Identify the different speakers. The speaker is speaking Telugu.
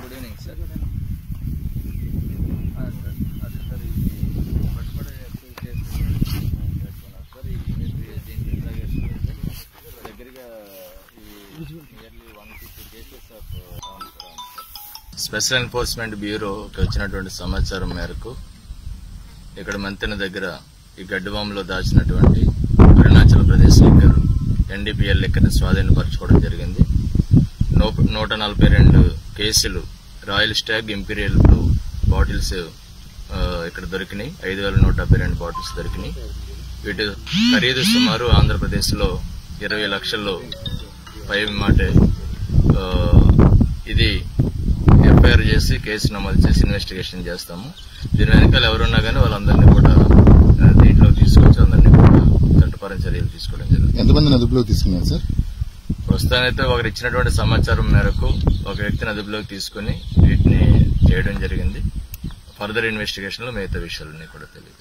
Speaker 1: Good evening sir. Special enforcement బ్యూరోకి వచ్చినటువంటి సమాచారం మేరకు ఇక్కడ మంతెన దగ్గర ఈ గడ్డివాములో దాచినటువంటి అరుణాచల్ ప్రదేశ్ లిక్కర్ NDPL లిక్కర్ని స్వాధీనపరచుకోవడం జరిగింది. 142 కేసులు Royal Stag Imperial Blue bottles ఇక్కడ దొరికినాయి. 5172 బాటిల్స్ దొరికినాయి. వీటి ఖరీదు సుమారు ఆంధ్రప్రదేశ్ లో 20 లక్షల్లో పై మాటే. ఇది ఎఫ్ఐఆర్ చేసి కేసు నమోదు చేసి ఇన్వెస్టిగేషన్ చేస్తాము. దీని వెనకాల ఎవరున్నా కానీ వాళ్ళందరినీ కూడా దీంట్లో తీసుకొచ్చి అందరినీ కూడా చట్టపరమైన చర్యలు తీసుకోవడం జరుగుతుంది.
Speaker 2: ఎంతమందిని అదుపులోకి తీసుకున్నారు సార్?
Speaker 1: ప్రస్తుతానైతే ఒకరు ఇచ్చినటువంటి సమాచారం మేరకు ఒక వ్యక్తిని అదుపులోకి తీసుకుని వీటిని చేయడం జరిగింది. ఫర్దర్ ఇన్వెస్టిగేషన్ లో మిగతా విషయాలన్నీ కూడా తెలియదు.